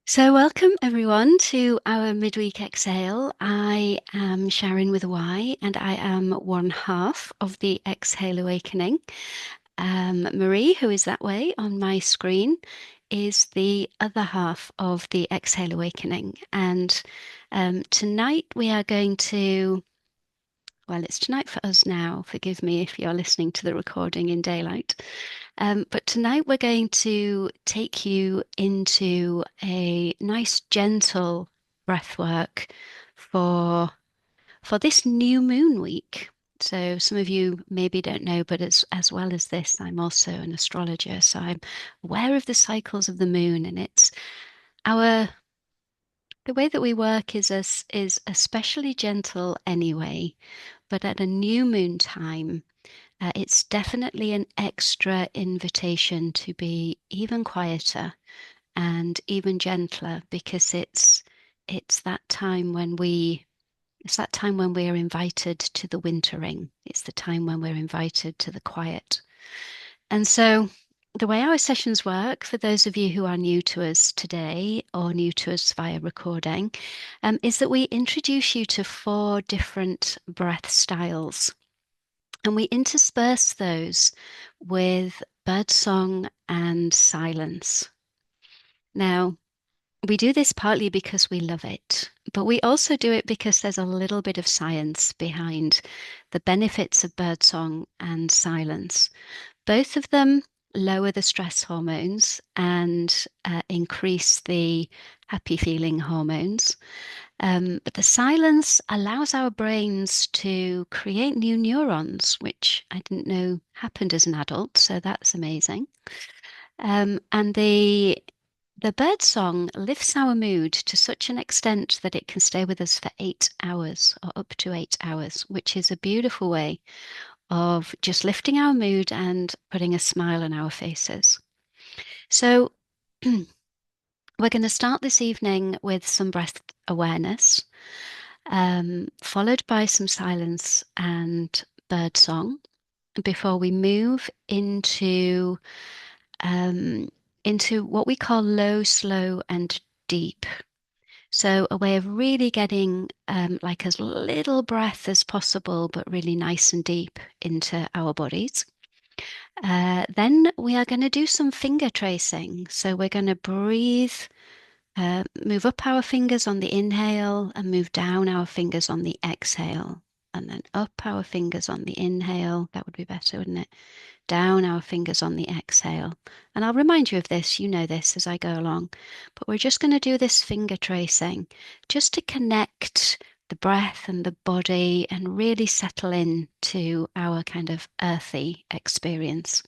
So, welcome everyone to our midweek exhale. I am Sharyn with a Y, and I am one half of the Exhale Awakening. Marie, who is that way on my screen, is the other half of the Exhale Awakening. And tonight we are going to, well, it's tonight for us now. Forgive me if you're listening to the recording in daylight. But tonight we're going to take you into a nice, gentle breath work for for this new moon week. So some of you maybe don't know, but as well as this, I'm also an astrologer, so I'm aware of the cycles of the moon, and it's our the way that we work is especially gentle anyway, but at a new moon time. It's definitely an extra invitation to be even quieter and even gentler because it's that time when we are invited to the wintering. It's the time when we're invited to the quiet. And so the way our sessions work, for those of you who are new to us today or new to us via recording, is that we introduce you to four different breath styles. And we intersperse those with birdsong and silence. Now, we do this partly because we love it, but we also do it because there's a little bit of science behind the benefits of birdsong and silence. Both of them lower the stress hormones and increase the happy feeling hormones. But the silence allows our brains to create new neurons, which I didn't know happened as an adult, so that's amazing. And the bird song lifts our mood to such an extent that it can stay with us for 8 hours or up to 8 hours, which is a beautiful way of just lifting our mood and putting a smile on our faces. So we're going to start this evening with some breath awareness, followed by some silence and bird song before we move um, into what we call low, slow, and deep. So a way of really getting like as little breath as possible, but really nice and deep into our bodies. Then we are going to do some finger tracing. So we're going to breathe, move up our fingers on the inhale and move down our fingers on the exhale. And then up our fingers on the inhale. That would be better, wouldn't it? Down our fingers on the exhale. And I'll remind you of this, you know this as I go along. But we're just going to do this finger tracing just to connect the breath and the body and really settle in to our kind of earthy experience.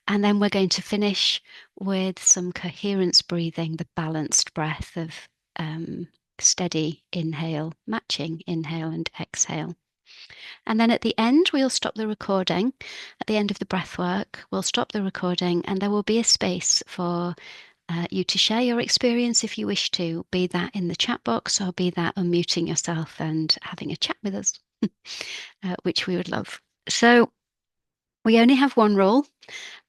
And then we're going to finish with some coherence breathing, the balanced breath of steady inhale, matching inhale and exhale. And then at the end, we'll stop the recording. At the end of the breath work, we'll stop the recording and there will be a space for you to share your experience if you wish to, be that in the chat box or be that unmuting yourself and having a chat with us, which we would love. So we only have one rule,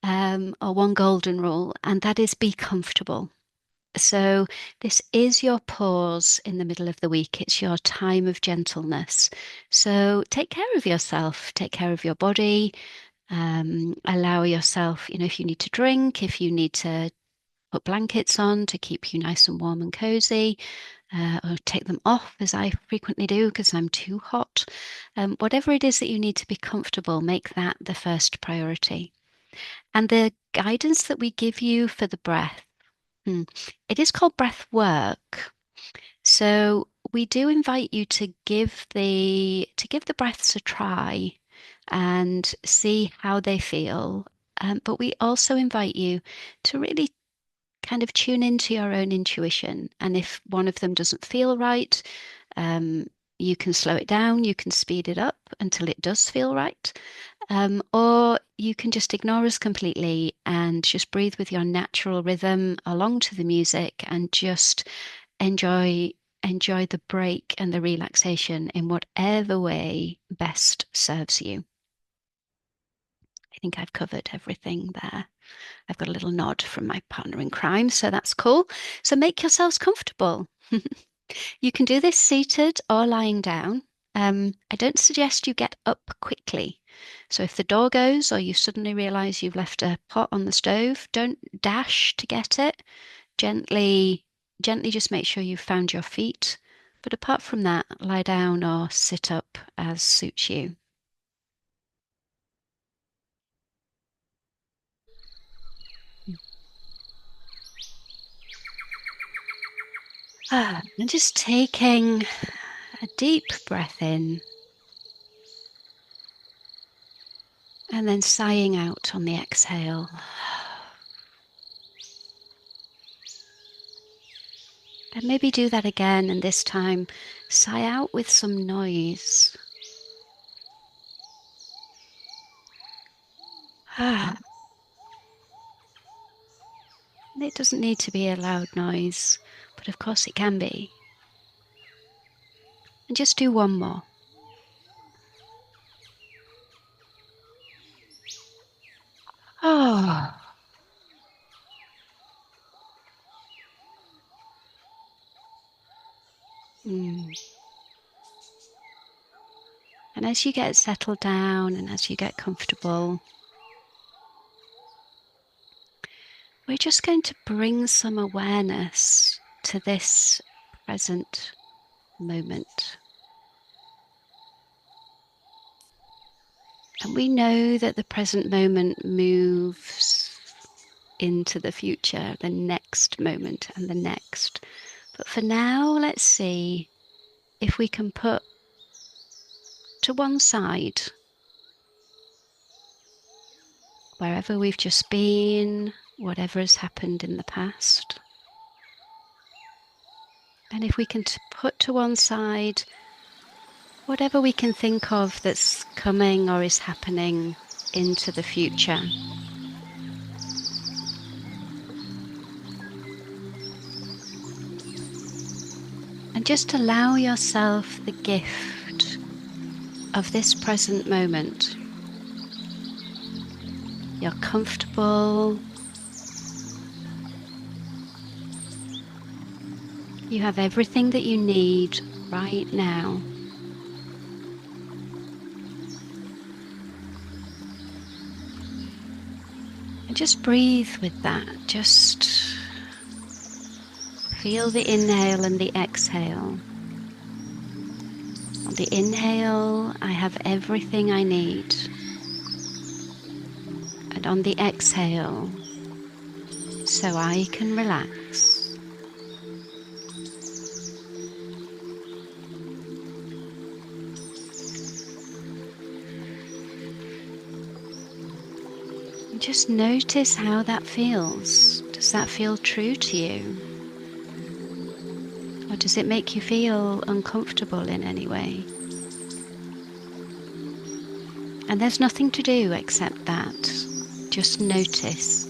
or one golden rule, and that is be comfortable. So, this is your pause in the middle of the week. It's your time of gentleness. So, take care of yourself, take care of your body. Allow yourself, if you need to drink, if you need to put blankets on to keep you nice and warm and cozy, or take them off as I frequently do because I'm too hot. Whatever it is that you need to be comfortable, make that the first priority. And the guidance that we give you for the breath, it is called breath work. So we do invite you to give the breaths a try and see how they feel. But we also invite you to really kind of tune into your own intuition. And if one of them doesn't feel right, um, you can slow it down, you can speed it up until it does feel right. Or you can just ignore us completely and just breathe with your natural rhythm along to the music and just enjoy enjoy the break and the relaxation in whatever way best serves you. I think I've covered everything there. I've got a little nod from my partner in crime, so that's cool. So make yourselves comfortable. You can do this seated or lying down. I don't suggest you get up quickly. So if the door goes or you suddenly realize you've left a pot on the stove, don't dash to get it. Gently, gently just make sure you've found your feet. But apart from that, lie down or sit up as suits you. And just taking a deep breath in and then sighing out on the exhale. And maybe do that again, and this time sigh out with some noise. It doesn't need to be a loud noise, but of course it can be. And just do one more. Oh. Mm. And as you get settled down and as you get comfortable, we're just going to bring some awareness to this present moment. And we know that the present moment moves into the future, the next moment and the next. But for now, let's see if we can put to one side wherever we've just been, whatever has happened in the past. And if we can put to one side whatever we can think of that's coming or is happening into the future. And just allow yourself the gift of this present moment. You're comfortable. You have everything that you need right now. And just breathe with that. Just feel the inhale and the exhale. On the inhale, I have everything I need. And on the exhale, so I can relax. And just notice how that feels. Does that feel true to you? Or does it make you feel uncomfortable in any way? And there's nothing to do except that. Just notice.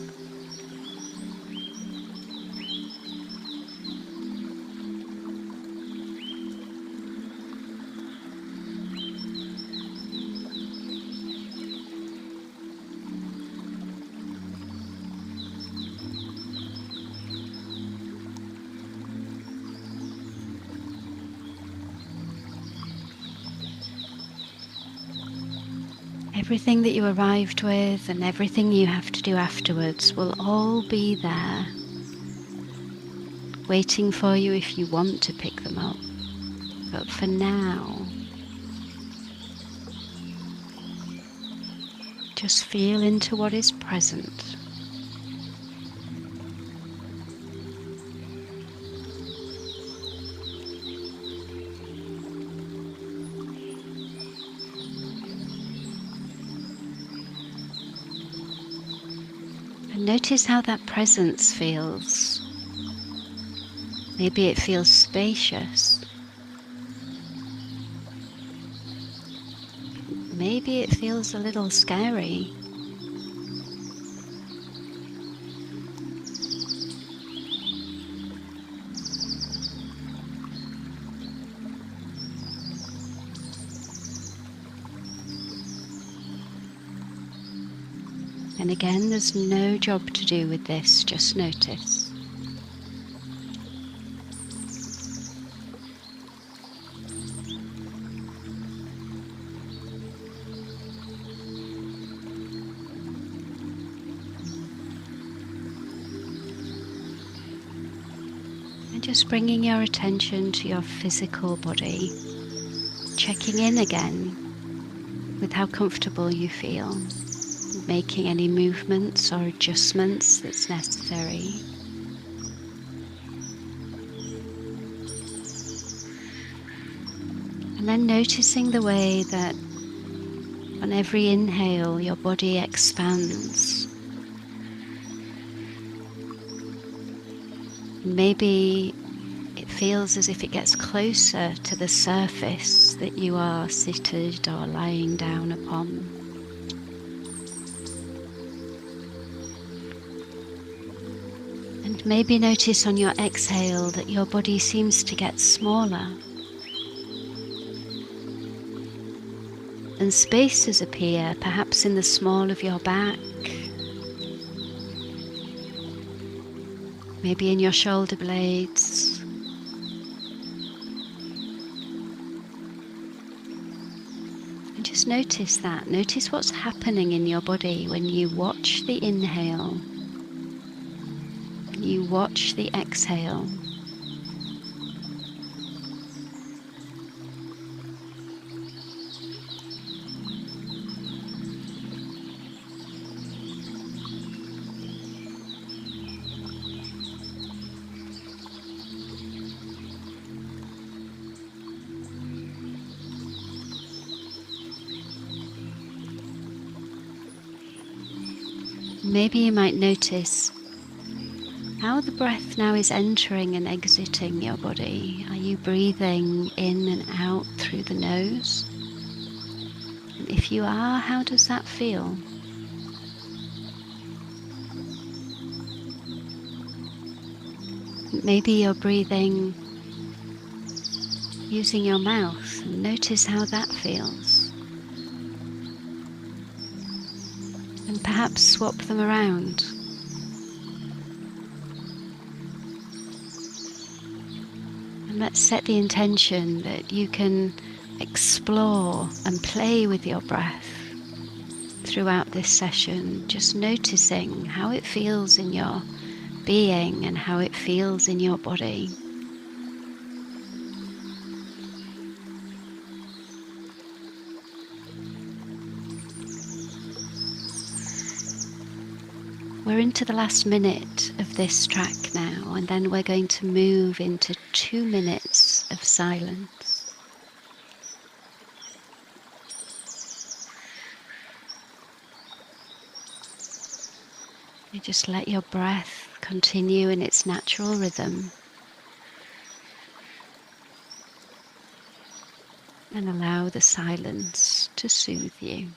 Everything that you arrived with and everything you have to do afterwards will all be there, waiting for you if you want to pick them up. But for now, just feel into what is present. Notice how that presence feels. Maybe it feels spacious. Maybe it feels a little scary. And again, there's no job to do with this, just notice. And just bringing your attention to your physical body, checking in again with how comfortable you feel, making any movements or adjustments that's necessary. And then noticing the way that on every inhale your body expands. Maybe it feels as if it gets closer to the surface that you are seated or lying down upon. And maybe notice on your exhale that your body seems to get smaller. And spaces appear, perhaps in the small of your back, maybe in your shoulder blades. And just notice that. Notice what's happening in your body when you watch the inhale and you watch the exhale. Maybe you might notice how the breath now is entering and exiting your body. Are you breathing in and out through the nose? And if you are, how does that feel? Maybe you're breathing using your mouth, and notice how that feels. And perhaps swap them around. And let's set the intention that you can explore and play with your breath throughout this session, just noticing how it feels in your being and how it feels in your body. We're into the last minute of this track now, and then we're going to move into 2 minutes of silence. You just let your breath continue in its natural rhythm and allow the silence to soothe you.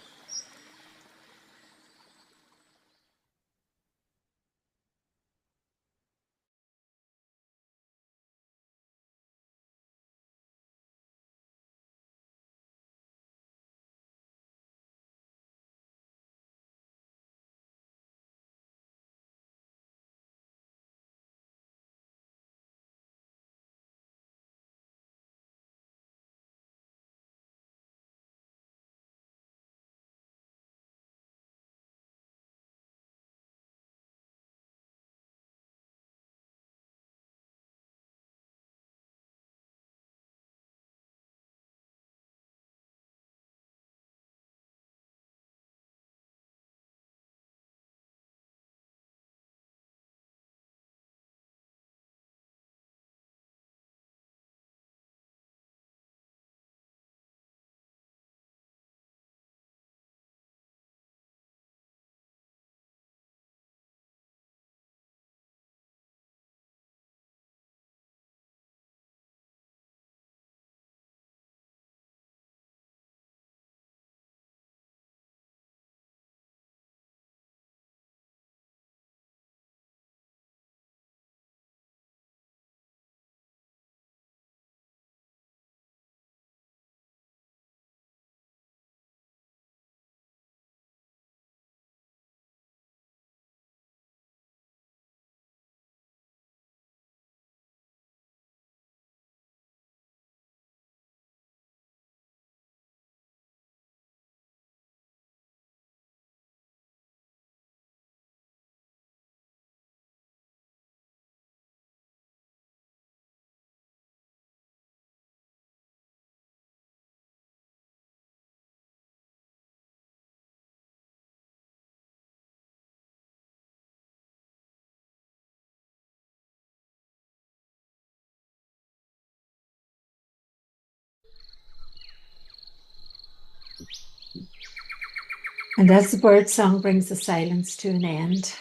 And as the bird song brings the silence to an end,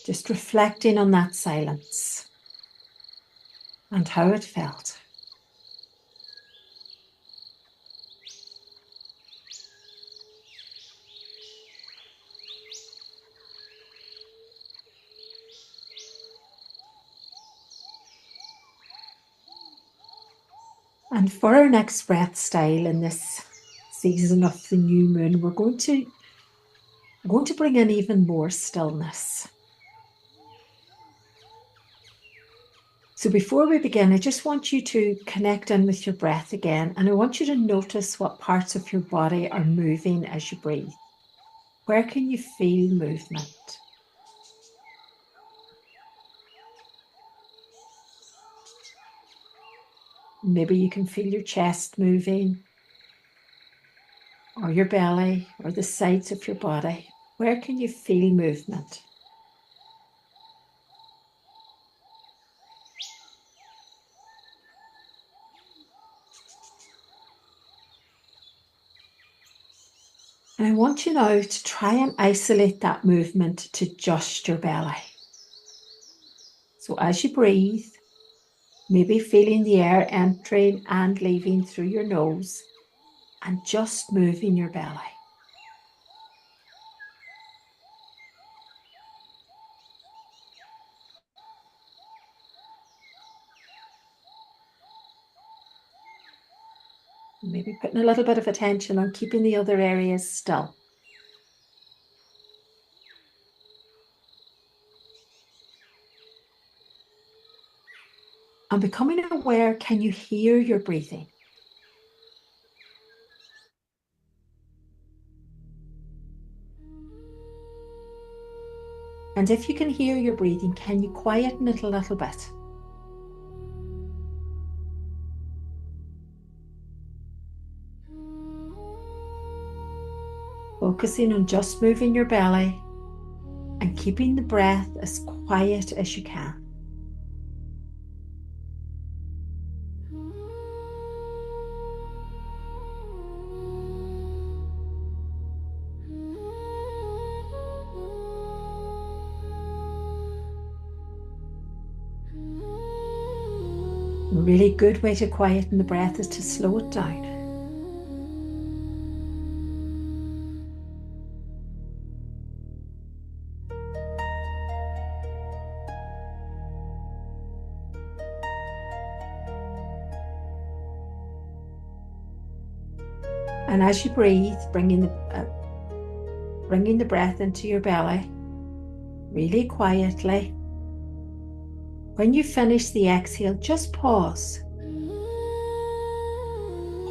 just reflecting on that silence and how it felt. And for our next breath style in this season of the new moon, we're going to bring in even more stillness. So before we begin, I just want you to connect in with your breath again, and I want you to notice what parts of your body are moving as you breathe. Where can you feel movement? Maybe you can feel your chest moving, or your belly, or the sides of your body. Where can you feel movement? And I want you now to try and isolate that movement to just your belly. So as you breathe, maybe feeling the air entering and leaving through your nose and just moving your belly. Maybe putting a little bit of attention on keeping the other areas still. And becoming aware, can you hear your breathing? And if you can hear your breathing, can you quieten it a little bit? Focusing on just moving your belly and keeping the breath as quiet as you can. A really good way to quieten the breath is to slow it down. And as you breathe, bringing the breath into your belly, really quietly. When you finish the exhale, just pause.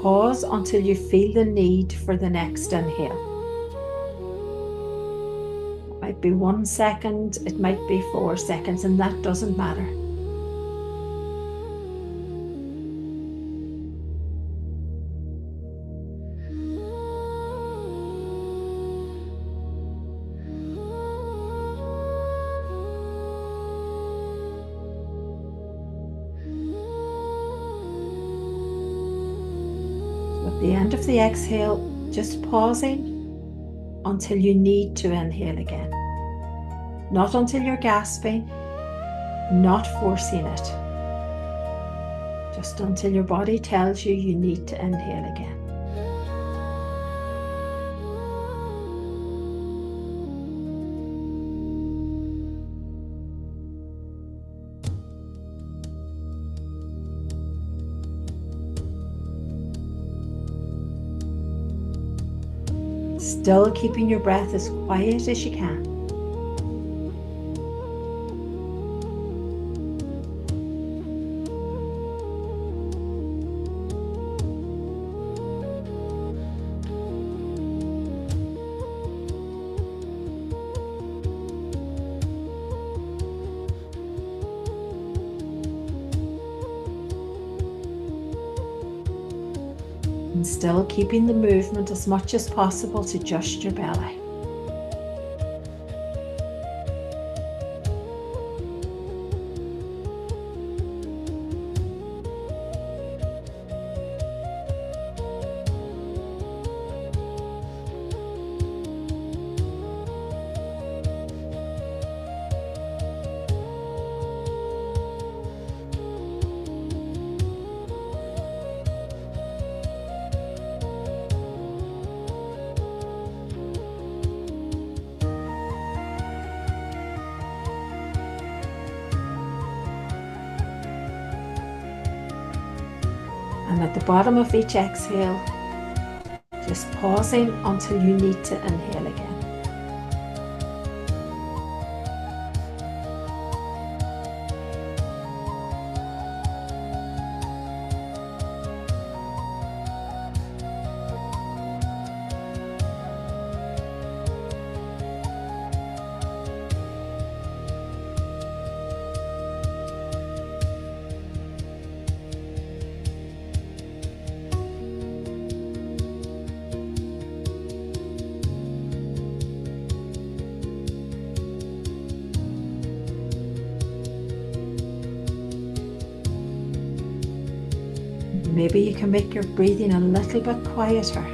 Pause until you feel the need for the next inhale. It might be 1 second, it might be 4 seconds, and that doesn't matter. At the end of the exhale, just pausing until you need to inhale again. Not until you're gasping, not forcing it. Just until your body tells you you need to inhale again. Still keeping your breath as quiet as you can. And still keeping the movement as much as possible to just your belly. And at the bottom of each exhale, just pausing until you need to inhale again. Maybe you can make your breathing a little bit quieter.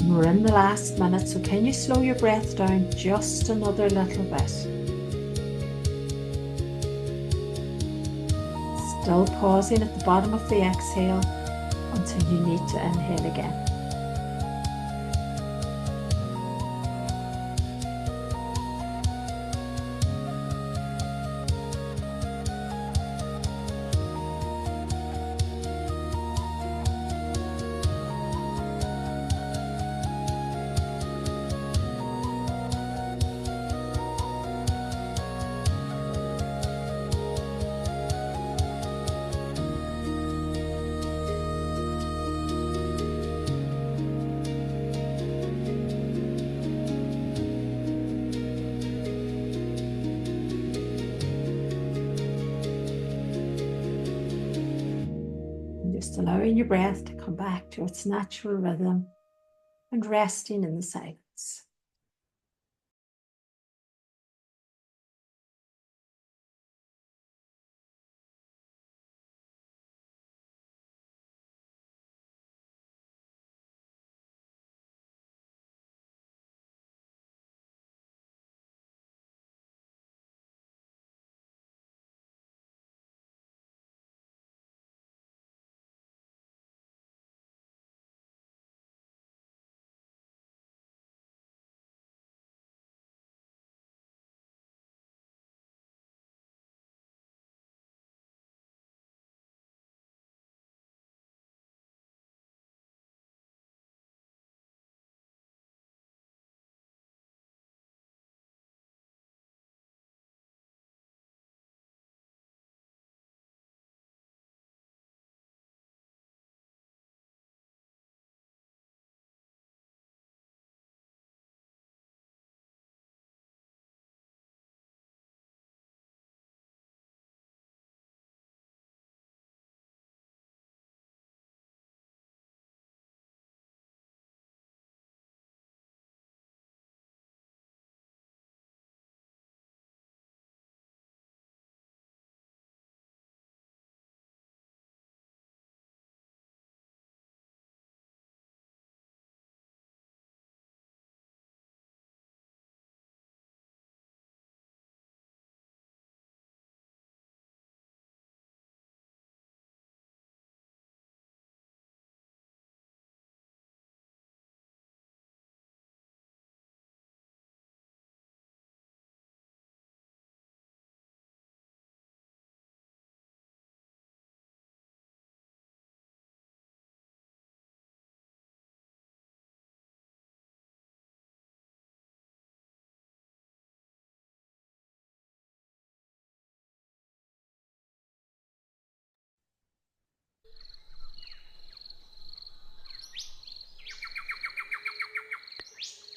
We're in the last minute, so can you slow your breath down just another little bit? Still pausing at the bottom of the exhale until you need to inhale again. Just allowing your breath to come back to its natural rhythm and resting in the silence.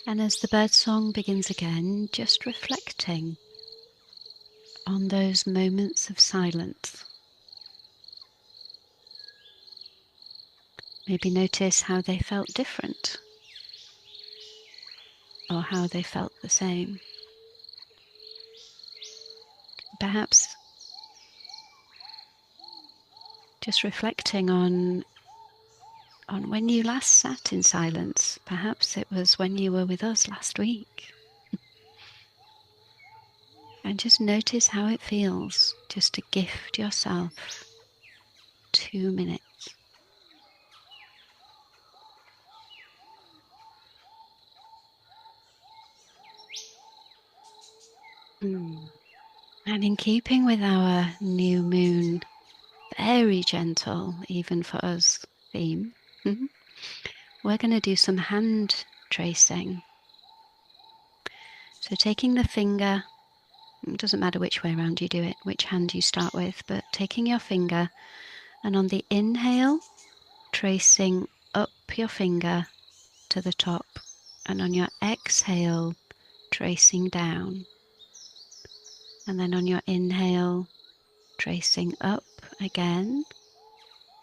And as the birdsong begins again, just reflecting on those moments of silence. Maybe notice how they felt different or how they felt the same. Perhaps just reflecting on when you last sat in silence. Perhaps it was when you were with us last week. And just notice how it feels just to gift yourself 2 minutes. And in keeping with our new moon, very gentle, even for us theme, we're going to do some hand tracing. So taking the finger, it doesn't matter which way around you do it, which hand you start with, but taking your finger and on the inhale, tracing up your finger to the top, and on your exhale, tracing down. And then on your inhale, tracing up again,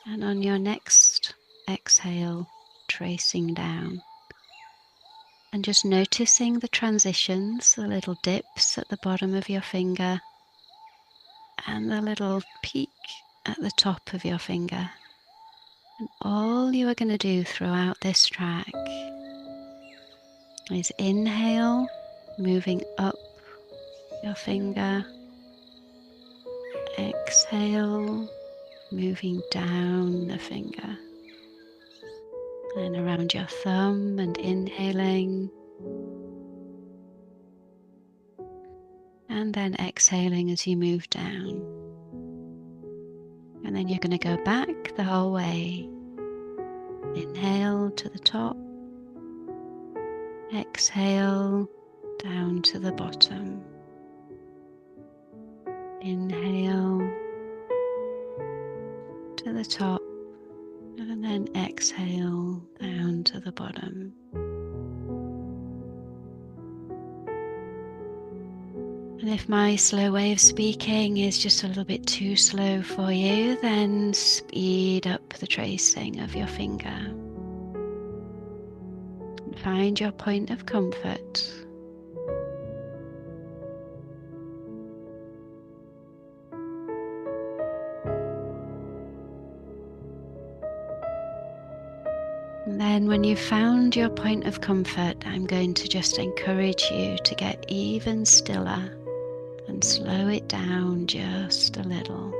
and on your next exhale, tracing down. And just noticing the transitions, the little dips at the bottom of your finger and the little peak at the top of your finger. And all you are going to do throughout this track is inhale, moving up your finger, exhale, moving down the finger, and around your thumb, and inhaling, and then exhaling as you move down. And then you're going to go back the whole way. Inhale to the top, exhale down to the bottom. Inhale to the top, and then exhale down to the bottom. And if my slow way of speaking is just a little bit too slow for you, then speed up the tracing of your finger. And find your point of comfort. And then when you've found your point of comfort, I'm going to just encourage you to get even stiller and slow it down just a little.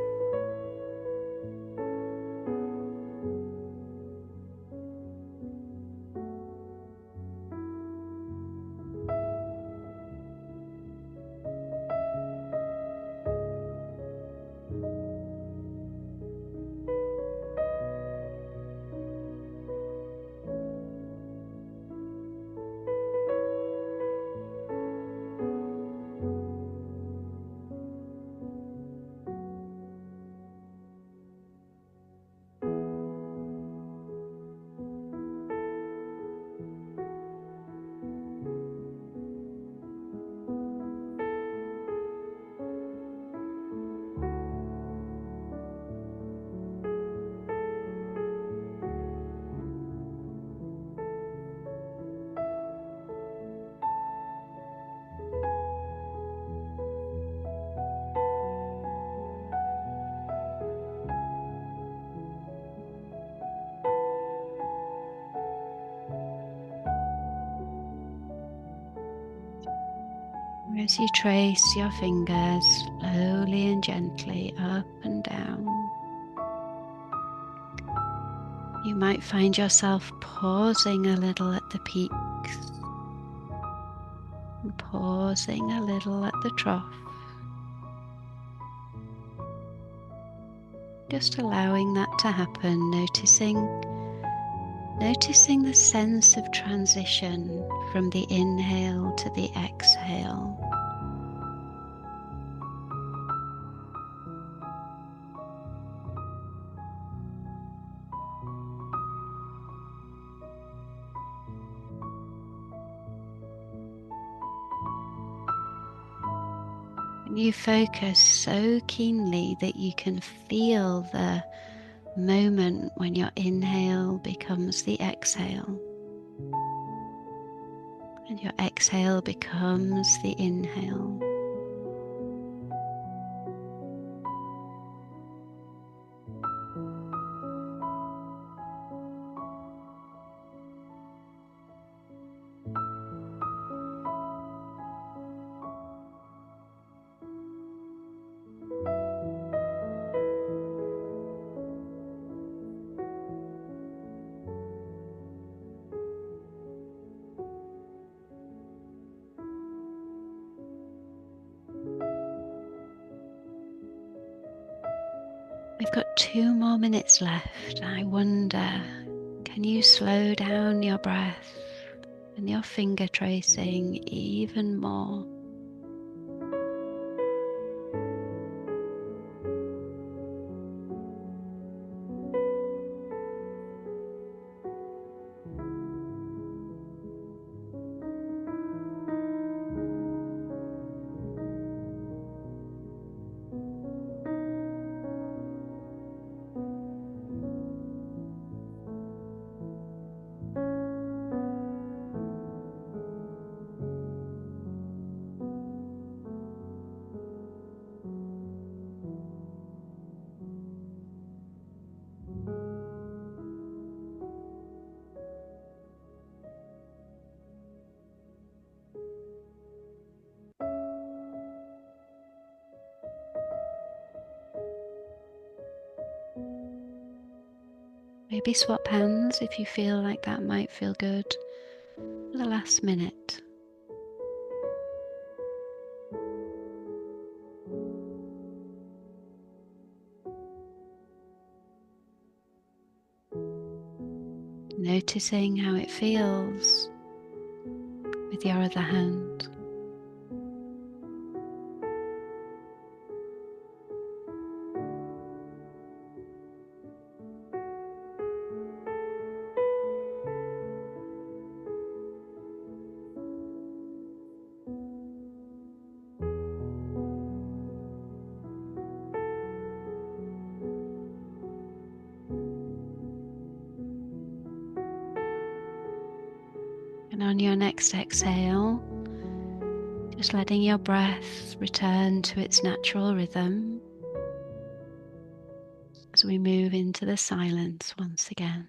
As you trace your fingers slowly and gently up and down, you might find yourself pausing a little at the peaks and pausing a little at the trough, just allowing that to happen, noticing the sense of transition from the inhale to the exhale. And you focus so keenly that you can feel the moment when your inhale becomes the exhale and your exhale becomes the inhale. We've got 2 more minutes left. I wonder, can you slow down your breath and your finger tracing even more? Maybe swap hands if you feel like that might feel good for the last minute. Noticing how it feels with your other hand. And on your next exhale, just letting your breath return to its natural rhythm as we move into the silence once again.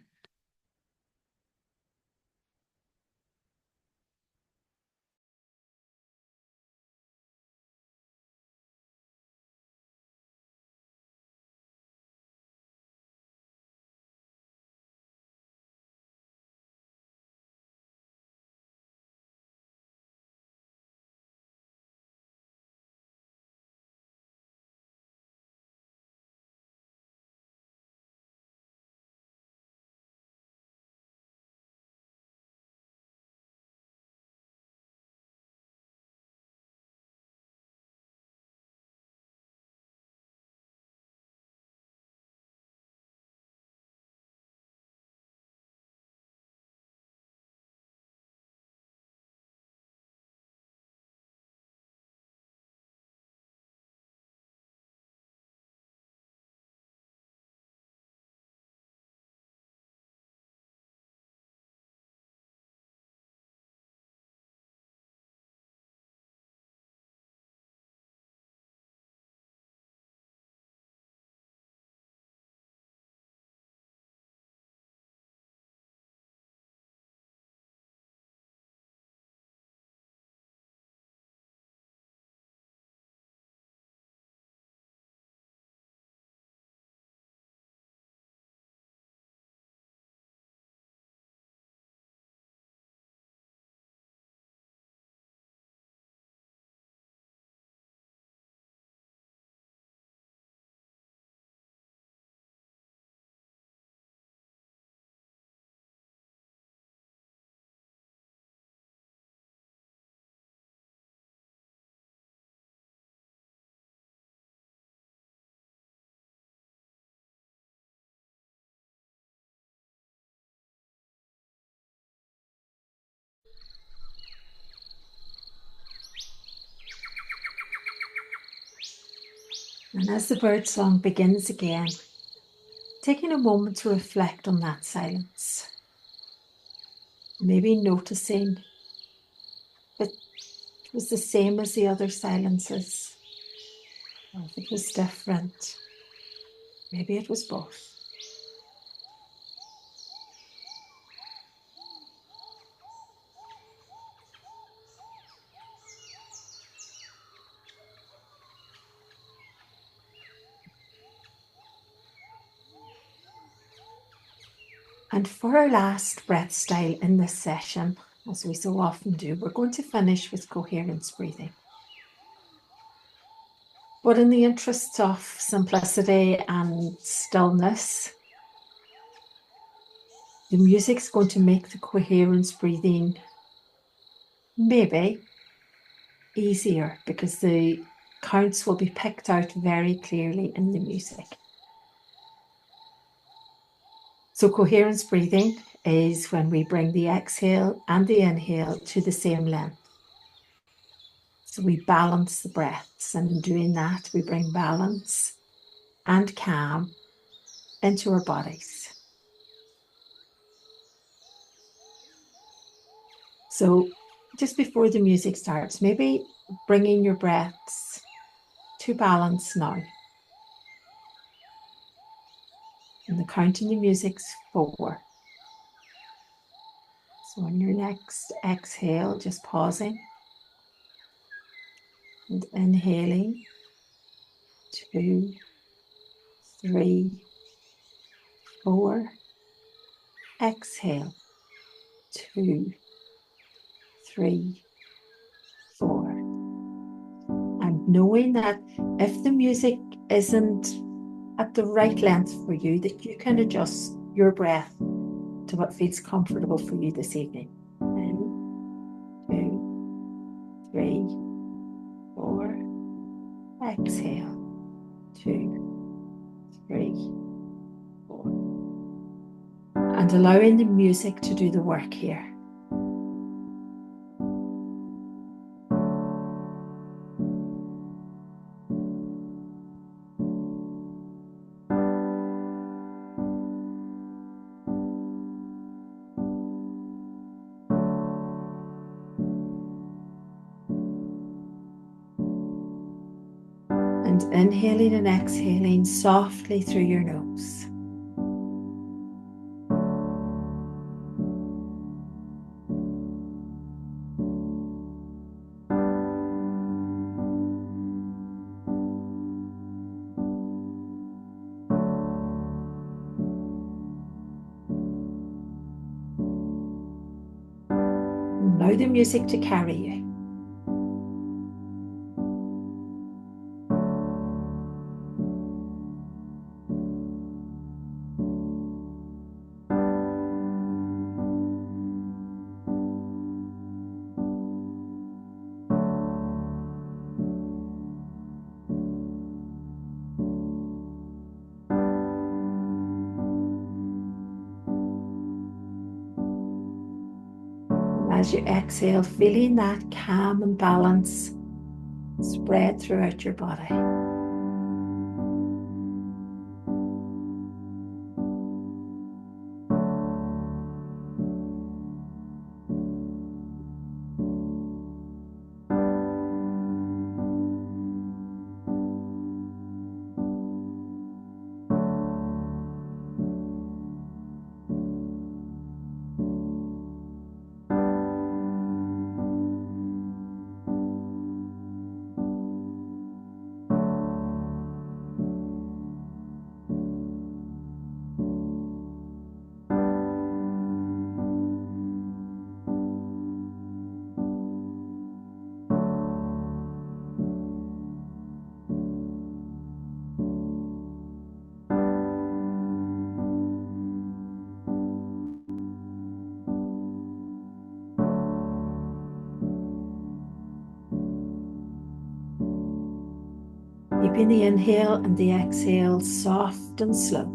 And as the birdsong begins again, taking a moment to reflect on that silence. Maybe noticing that it was the same as the other silences, or if it was different. Maybe it was both. And for our last breath style in this session, as we so often do, we're going to finish with coherence breathing. But in the interests of simplicity and stillness, the music's going to make the coherence breathing maybe easier because the counts will be picked out very clearly in the music. So coherence breathing is when we bring the exhale and the inhale to the same length. So we balance the breaths, and in doing that, we bring balance and calm into our bodies. So just before the music starts, maybe bringing your breaths to balance now. And the count in the music's 4. So on your next exhale, just pausing and inhaling. 2, 3, 4. Exhale. 2, 3, 4. And knowing that if the music isn't at the right length for you, that you can adjust your breath to what feels comfortable for you this evening. 2, 3, 4. Exhale. 2, 3, 4. And allowing the music to do the work here. And inhaling and exhaling softly through your nose. Allow the music to carry you. As you exhale, feeling that calm and balance spread throughout your body. Keeping the inhale and the exhale soft and slow.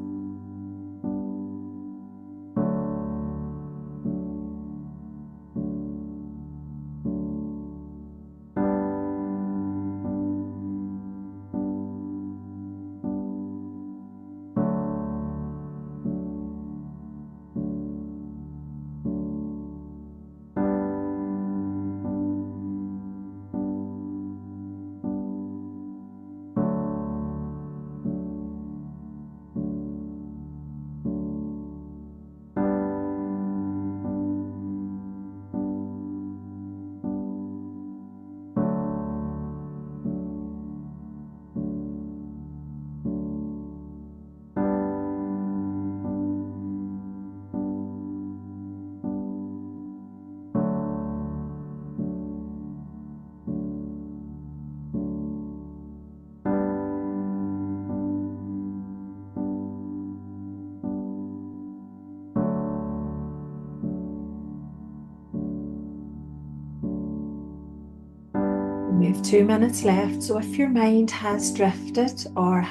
We have 2 minutes left, so if your mind has drifted or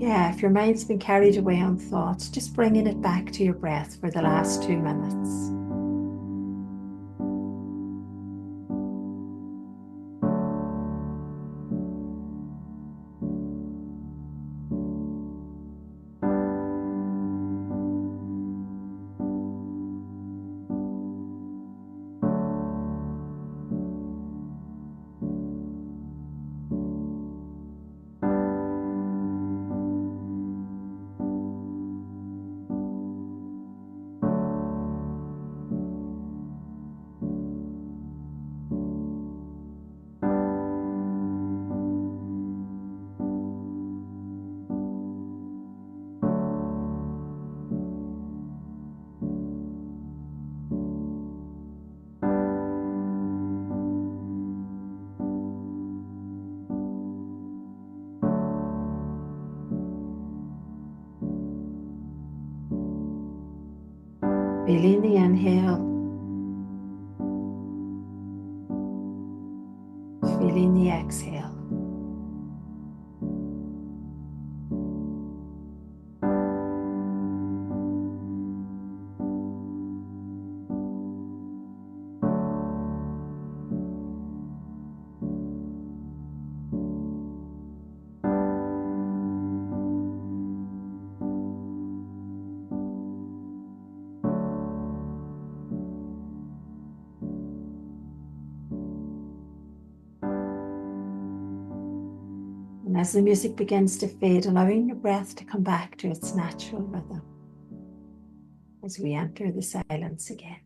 if your mind's been carried away on thoughts, just bringing it back to your breath for the last 2 minutes. Feeling the inhale, feeling the exhale. And as the music begins to fade, allowing your breath to come back to its natural rhythm as we enter the silence again.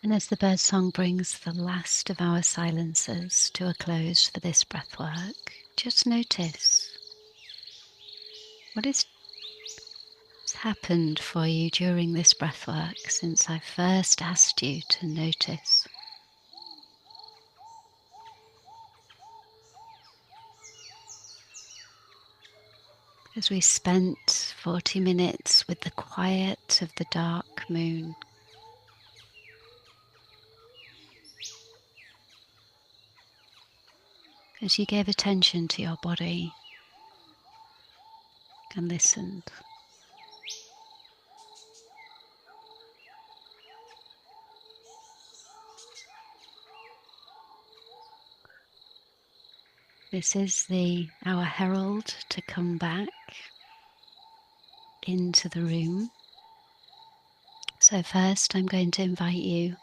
And as the birdsong brings the last of our silences to a close for this breathwork, just notice what has happened for you during this breathwork since I first asked you to notice. As we spent 40 minutes with the quiet of the dark moon, as you gave attention to your body and listened. This is our herald to come back into the room. So first I'm going to invite you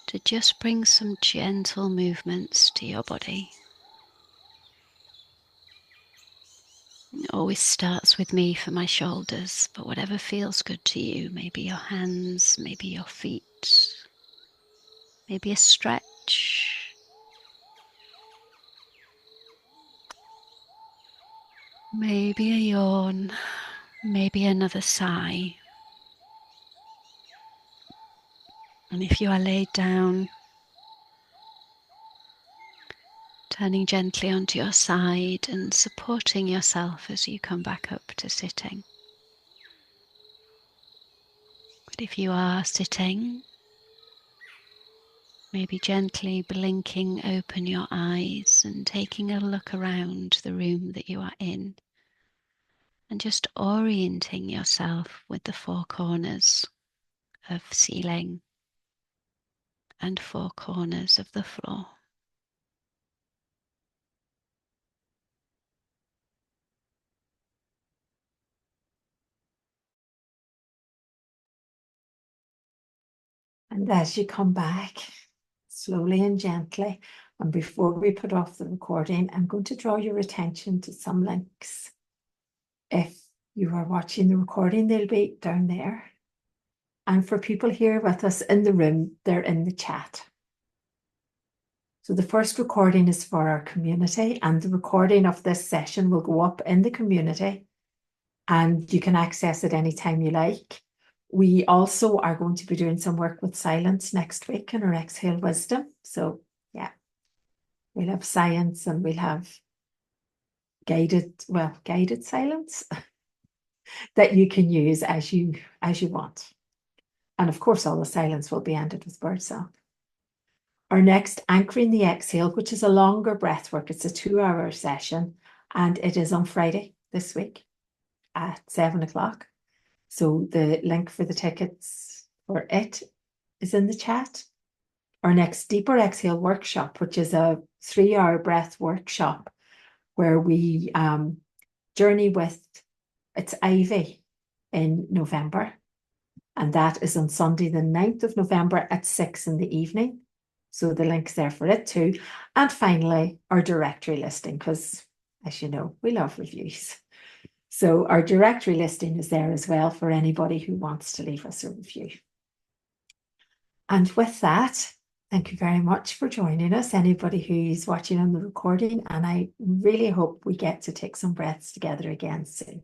to just bring some gentle movements to your body. It always starts with me for my shoulders, but whatever feels good to you, maybe your hands, maybe your feet, maybe a stretch, maybe a yawn, maybe another sigh. And if you are laid down, turning gently onto your side and supporting yourself as you come back up to sitting. But if you are sitting, maybe gently blinking open your eyes and taking a look around the room that you are in, and just orienting yourself with the four corners of ceiling and four corners of the floor. And as you come back, slowly and gently, and before we put off the recording, I'm going to draw your attention to some links. If you are watching the recording, they'll be down there. And for people here with us in the room, they're in the chat. So the first recording is for our community, and the recording of this session will go up in the community, and you can access it anytime you like. We also are going to be doing some work with silence next week in our Exhale Wisdom. So yeah, we'll have science and we'll have guided silence that you can use as you want. And of course, all the silence will be ended with birdsong. Our next Anchoring the Exhale, which is a longer breath work. It's a 2-hour session, and it is on Friday this week at 7 o'clock. So the link for the tickets for it is in the chat. Our next Deeper Exhale workshop, which is a 3-hour breath workshop where we journey with, it's Ivy in November. And that is on Sunday, the 9th of November at 6 in the evening. So the link's there for it too. And finally, our directory listing, because as you know, we love reviews. So our directory listing is there as well for anybody who wants to leave us a review. And with that, thank you very much for joining us, anybody who's watching on the recording. And I really hope we get to take some breaths together again soon.